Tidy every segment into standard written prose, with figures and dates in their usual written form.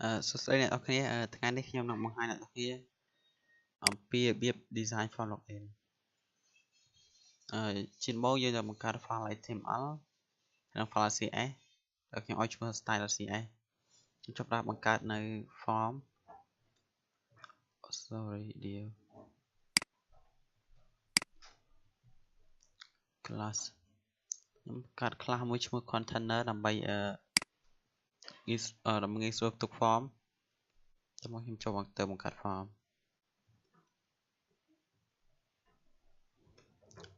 សួស្តីអ្នកនរគ្នាថ្ងៃនេះខ្ញុំនឹងបង្ហាញអ្នកនរគ្នាអំពីរបៀប design form login ជាដំបូងយើងនឹងបង្កើត file HTML និង file CSS ដែលខ្ញុំឲ្យឈ្មោះ style.cs ខ្ញុំចាប់ផ្ដើមបង្កើតនៅ form deal class ខ្ញុំបង្កើត class មួយឈ្មោះ container ដើម្បីងាយស្រួលផ្ទុក form តែមកខ្ញុំចូលទៅបង្កើត form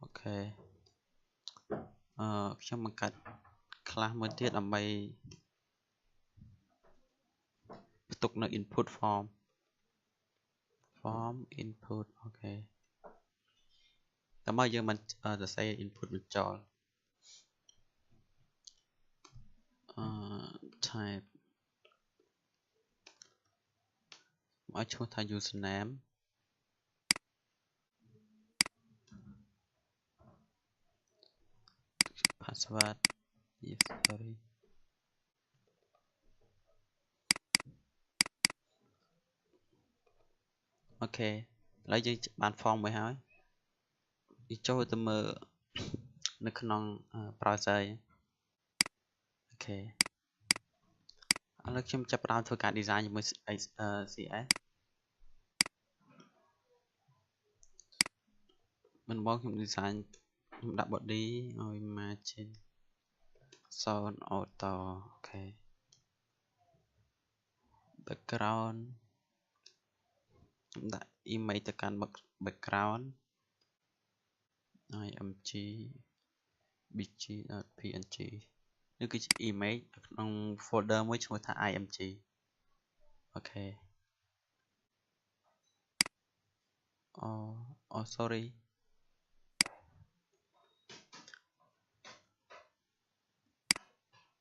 អូខេខ្ញុំបង្កើត class មួយទៀតដើម្បីផ្ទុកនៅ input form input អូខេតែមកយើងមិនសរសេរ input បញ្ចូលtype ឲ្យឈ្មោះថា username password yes sorry អូខេឥឡូវយើងបាន form មួយហើយយើងចូលទៅមើលនៅក្នុង browser អូខេឥឡូវខ្ញុំចាប់ផ្ដើមធ្វើការ design ជាមួយ CS មិនមកខ្ញុំ design ខ្ញុំដាក់ body ឲ្យ margin 0 auto អូខេ background ខ្ញុំដាក់ image ទៅកាន់ background img bg.png នេះគឺជា image ក្នុង folder មួយឈ្មោះថា img អូខេsorry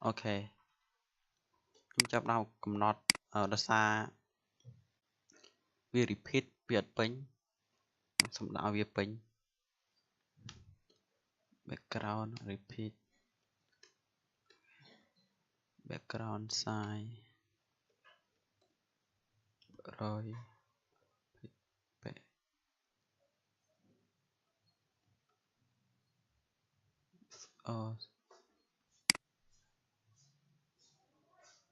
អូខេខ្ញុំចាប់ដល់កំណត់ដោយសារវា repeat វាអត់ពេញខ្ញុំសូមដាក់ឲ្យវាពេញ background repeat background size 100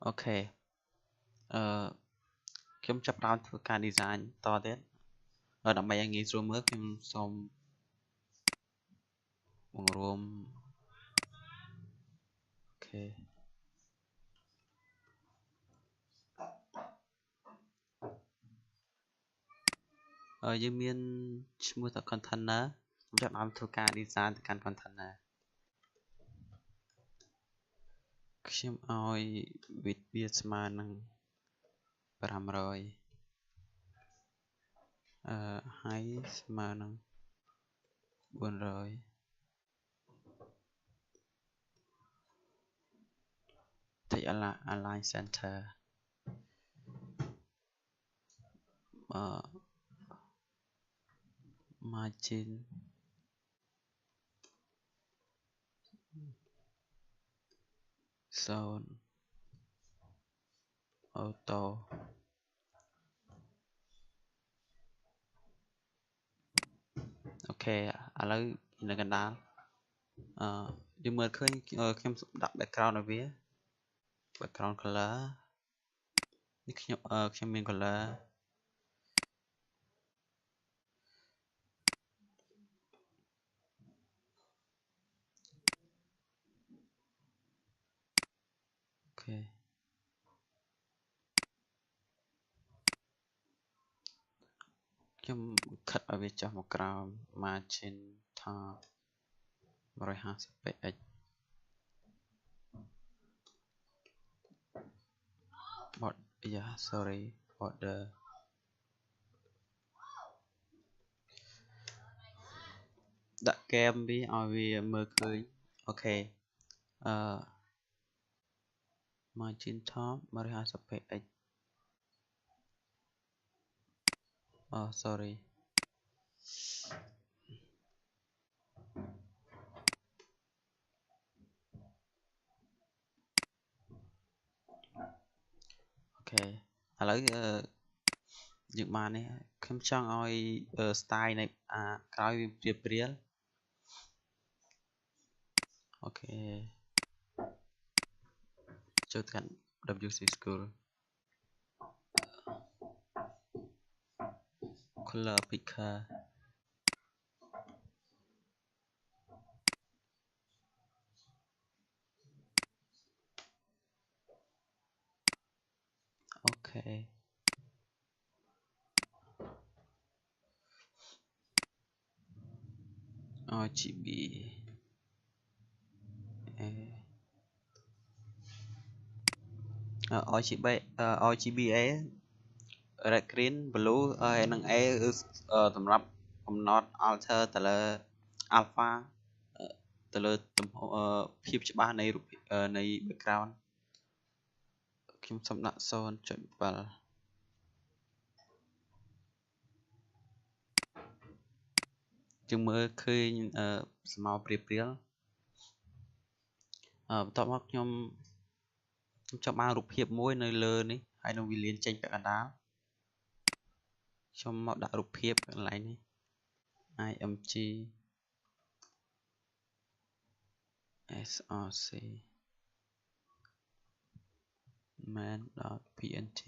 អូខេខ្ញុំចាប់ផ្ដើមធ្វើការ design តទៀតដើម្បីឲ្យងាយស្រួលមើលខ្ញុំសូមបង្រួមអូខេយើងមានឈ្មោះថា container ខ្ញុំចាប់ផ្ដើមធ្វើការ design ទៅកាន់ container ខ្ញុំឲ្យ width វាស្មើនឹង500height ស្មើនឹង400តិច align center margin 0 auto អូខេឥឡូវនៅកណ្ដាលយើងមើលឃើញខ្ញុំដាក់ background ឲ្យវា background color នេះខ្ញុំមាន color អូខេខ្ញុំខិតឲ្យវាចុះមកក្រោម margin top 150 px sorry border ដាក់ game វាឲ្យវាមើលឃើញអូខេmargin top 150 px sorry អូខ ឥឡូវយើងបាននេះខ្ញុំចង់ឲ្យ style នៃក្រោយវាព្រាបព្រាលអូខេចូលទៅកាន់ WC School color picker អូខេ RGB RGB RGBA red green blue ហើយនឹង A គឺសម្រាប់កំណត់ alter ទៅលើ alpha ទៅលើភាពច្បាស់នៃរូបនៃ background ខ្ញុំសូមដាក់ 0.7 ជាងមើលឃើញស្មៅព្រាបព្រាលបន្ទាប់មកខ្ញុំចង់បានរូបភាពមួយនៅលើនេះហើយនឹងវាលានចេញពាក់កណ្ដាលខ្ញុំមកដាក់រូបភាពកន្លែងនេះ img src main.png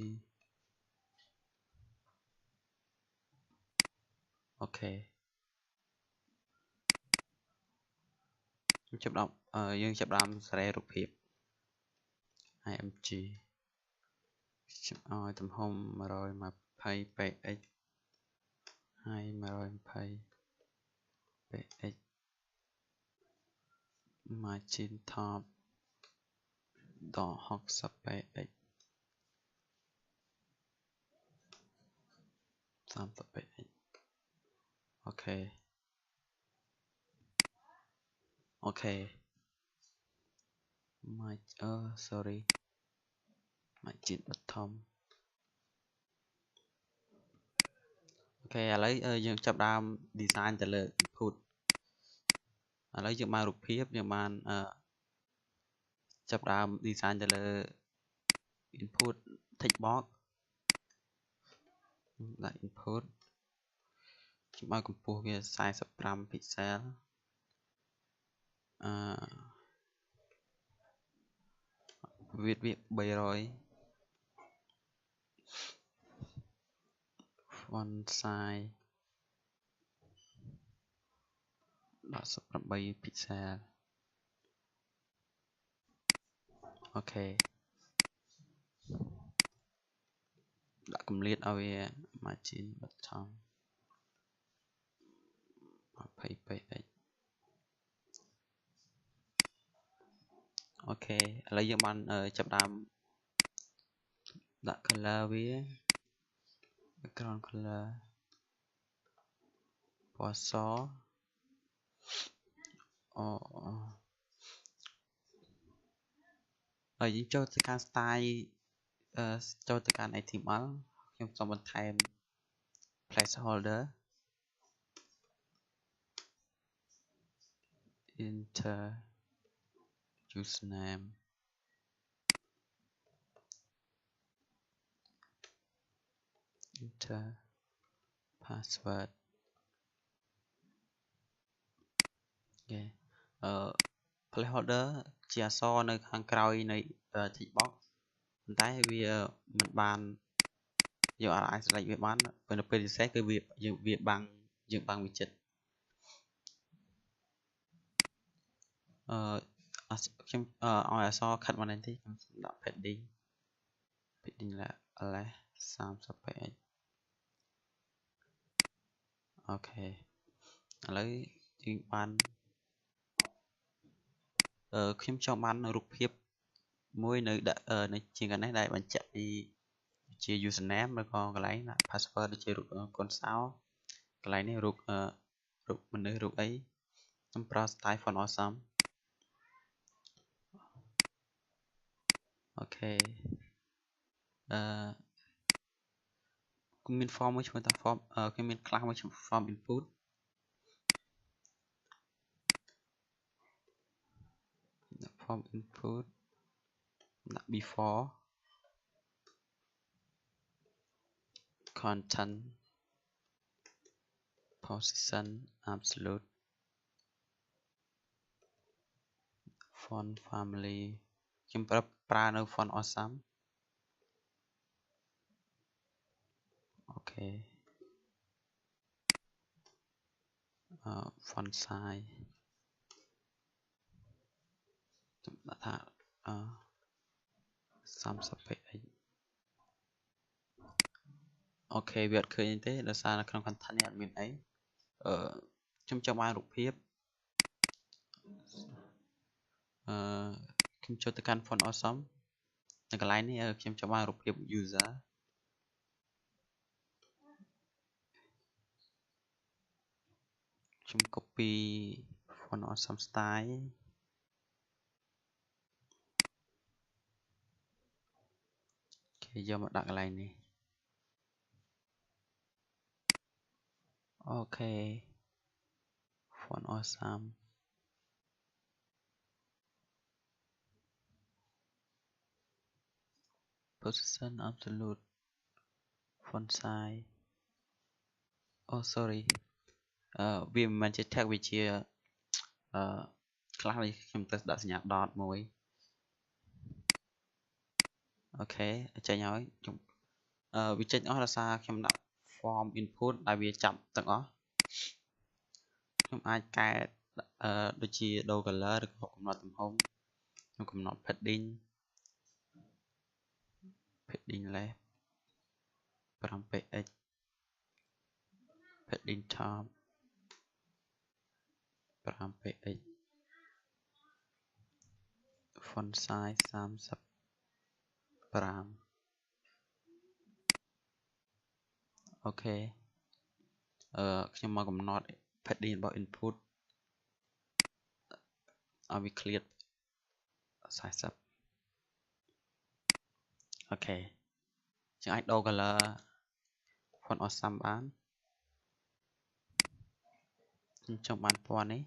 អូខេខ្ញុំចាប់ដល់យើងចាប់ដើមសារ៉េរូបភាព img ខ្ញុំឲ្យទំហំ 120px ហើយ 120px margin top ដល់ 60px 30px អូខេអូខេ sorry margin bottom អូខេឥឡូវយើងចាប់ដើម design ទៅលើ input ឥឡូវយើងបានរូបភាពយើងបានចាប់ដើម design ទៅលើ input text box ដាក់ input ខ្ញុំឲ្យកម្ពស់វា45 pixel width វា300 font size 18 pixel អូខេដាក់គម្លាតឲ្យវា margin bottom 20px អូខេឥឡូវយើងបានចាប់ដើមដាក់ color វា background color ពណ៌សហើយយើងចូលទៅកាន់ style ចូលទៅកាន់ HTML ខ្ញុំសូមបន្ថែម placeholder enter username enter password អូខេplaceholder ជាអក្សរនៅខាងក្រោយនៃ text box ប៉ុន្តែវាមិនបានយើងអាចស្រេចវាបាននៅពេលពិសេសគឺវាបាំងយើងបាំងវាចិត្តខ្ញុំឲ្យអក្សរខិតមកនេះទីខ្ញុំដាក់ padding less 30px អូខេឥឡូវយើងបានខ្ញុំចង់បានរូបភាពមួយនៅនៅជាងកន្លែងដែលបញ្ជាក់ពីជា username ឬក៏កន្លែង password ដូចជារូបកូនសោកន្លែងនេះរូបមនុស្សរូបអីខ្ញុំប្រើ style font awesome អូខេមាន form មួយឈ្មោះថា form ខ្ញុំមាន class មួយឈ្មោះ form input ដាក់ form input ដាក់ before content position absolute font family ខ្ញុំប្រើនៅ font awesome អូខេ font size ខ្ញុំដាក់ថា30 px អូខេវាអត់ឃើញទេដោយសារនៅក្នុង content នេះអត់មានអីខ្ញុំចង់បានរូបភាពខ្ញុំចូលទៅកាន់ font awesome នៅកន្លែងនេះខ្ញុំចង់បានរូបភាព user ខ្ញុំ copy font awesome style គេយកមកដាក់កន្លែងនេះអូខេ font awesome position absolute font size sorry វាមិនមែនជា tag វាជាខ្លះនេះខ្ញុំទៅដាក់សញ្ញា dot មួយអូខេចេញហើយខ្ញុំវាចេញអស់ដោយសារខ្ញុំដាក់ form input ដែលវាចាប់ទាំងអស់ខ្ញុំអាចកែដូចជា ដូរ color ឬក៏កំណត់ទំហំខ្ញុំកំណត់ padding left 5px padding top 5px font size 35អូខេខ្ញុំមកកំណត់ padding របស់ input ឲ្យវា clear 40អូខេចឹងអាចដូរ color font awesome បានខ្ញុំចង់បានពណ៌នេះ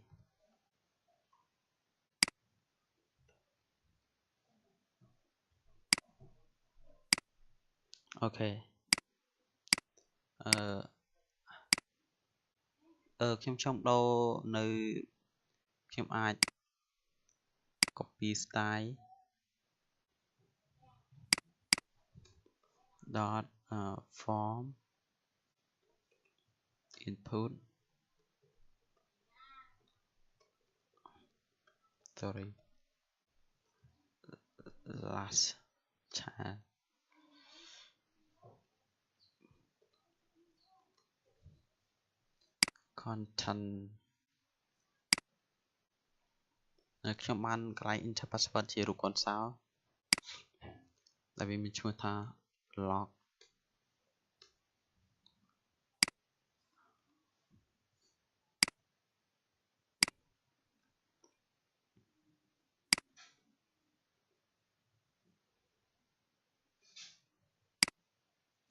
អូខេខ្ញុំចង់ដូរនៅខ្ញុំអាច copy style dot form input sorry last child content ខ្ញុំបានកន្លែង enter password ជារូបកូនសោរដែលវាមានឈ្មោះថា log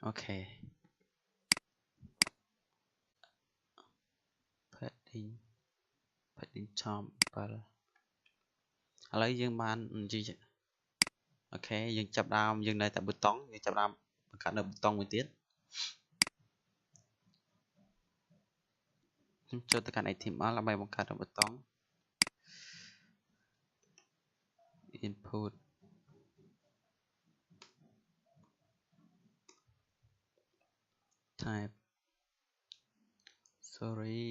អូខេ padding top 7ឥឡូវយើងបាននិយាយអូខេយើងចាប់ដើមយើងនៅតែប៊ូតុងយើងចាប់ដើមបង្កើតនៅប៊ូតុងមួយទៀតខ្ញុំចូលទៅកាន់ HTML ដើម្បីបង្កើតនៅប៊ូតុង input type sorry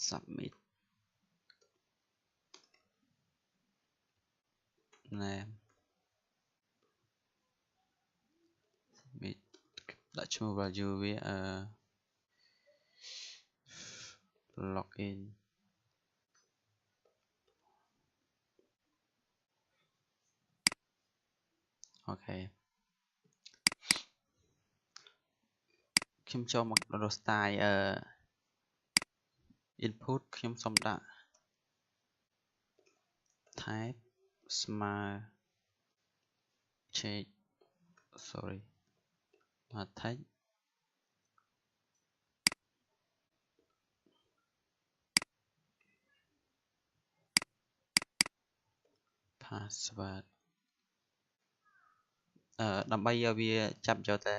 submit name submit ដាក់ឈ្មោះ value វា login អូខេខ្ញុំចូលមកដល់ style input ខ្ញុំសុំដាក់ type ស្មើ check sorry text password ដើម្បីឲ្យវាចាប់យកតែ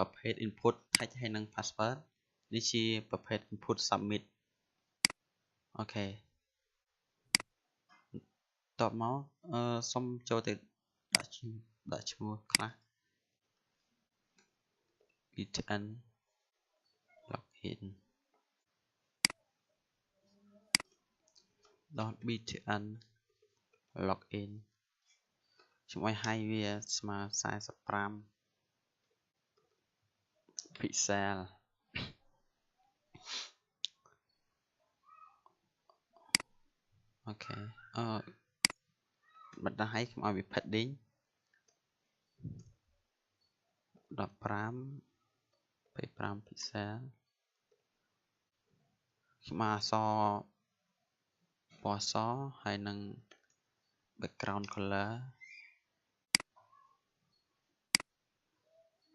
ប្រភេទ input text ហើយនិង password នេះជាប្រភេទ input submit អូខេតបមកសុំចូលទៅដាក់ឈ្មោះខ្លះ btn login .btn login ខ្ញុំឲ្យ វាស្មើ45 pixel អូខេបណ្ដាឲ្យខ្ញុំឲ្យវា padding 15 25 pixel ខ្ញុំអក្សរពណ៌សហើយនឹង background color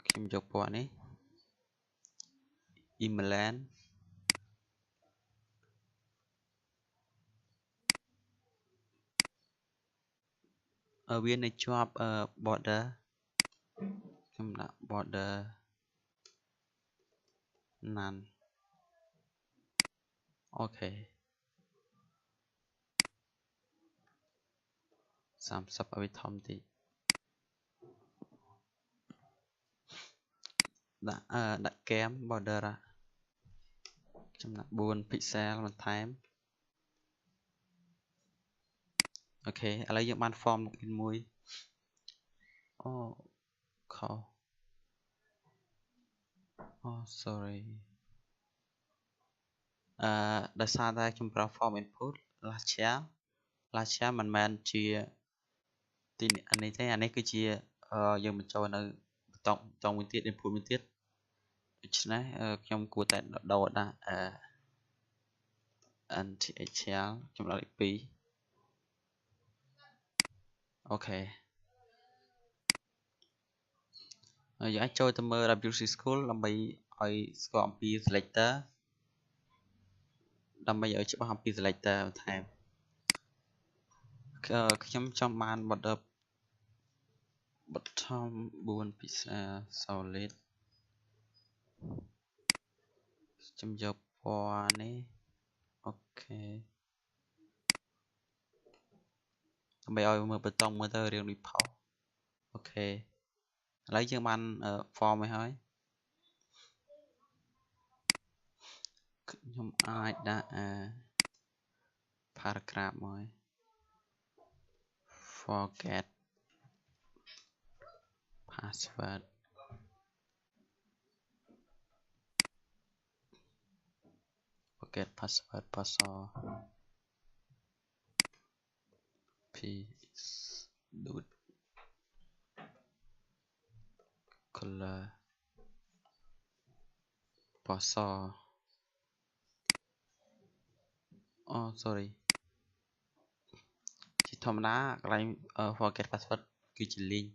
ខ្ញុំយកពណ៌នេះ Emerald វានៅជាប់border ខ្ញុំដាក់ border none អូខេ30ឲ្យវាធំតិចដាក់ cam border ខ្ញុំដាក់4 pixel បន្ថែមអូខេឥឡូវយើងបាន form login មួយអូខុសអូ sorry ដោយសារតែខ្ញុំប្រើ form input last year មិនមែនជាទីនេះទេអានេះគឺជាយើងបញ្ចូលនៅបន្តមួយទៀត input មួយទៀតដូច្នេះខ្ញុំគួរតែដោដាក់nthl ចម្លើយលេខ2អូខេយើងអាចចូលទៅមើល WC School ដើម្បីឲ្យស្គាល់អំពី selector ដើម្បីឲ្យច្បាស់អំពី selector បន្ថែមខ្ញុំចង់បាន border bottom 4 pixel solid ខ្ញុំយកពណ៌នេះអូខេដើម្បីឲ្យមើលបេតុងមើលទៅរាងដូចផុសអូខេឥឡូវយើងបាន form ហើយ ខ្ញុំអាចដាក់ paragraph មួយ forget password ពណ៌ស please do color ពណ៌សអូ sorry ជាធម្មតាកន្លែង forget password គឺជា link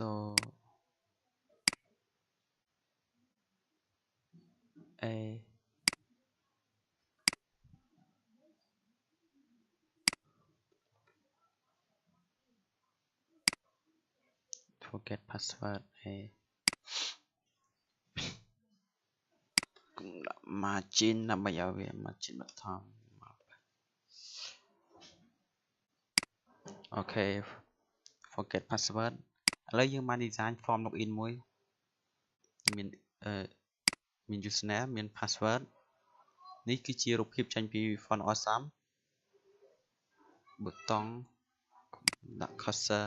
ដូ a forget password a margin ដើម្បីឲ្យវា margin បឋមអូខេ forget password ឥឡូវយើងបាន design form login មួយមាន username មាន password នេះគឺជារូបភាពចេញពី font awesome ប៊ូតុងដាក់ cursor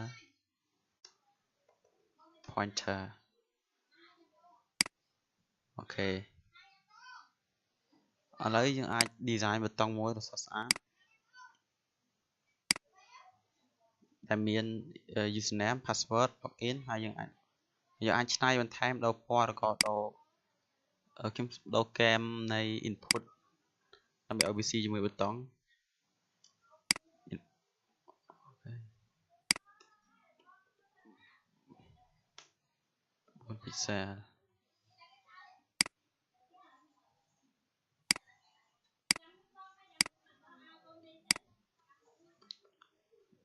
pointer អូខេឥឡូវយើងអាច design ប៊ូតុងមួយដ៏ស្រស់ស្អាតដែលមាន username password login ហើយយើងអាចឆ្នៃបន្ថែមដូរពណ៌ឬក៏ខ្ញុំដូរ cam នៃ input ដើម្បីឲ្យវាស៊ីជាមួយប៊ូតុង4 pixel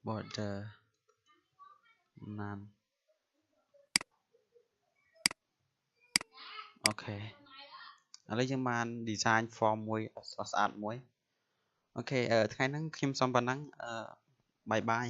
border none ok ឥឡូវយើងបាន design form មួយស្អាតមួយអូខេថ្ងៃហ្នឹងខ្ញុំសូមប៉ុណ្ណឹងបាយបាយ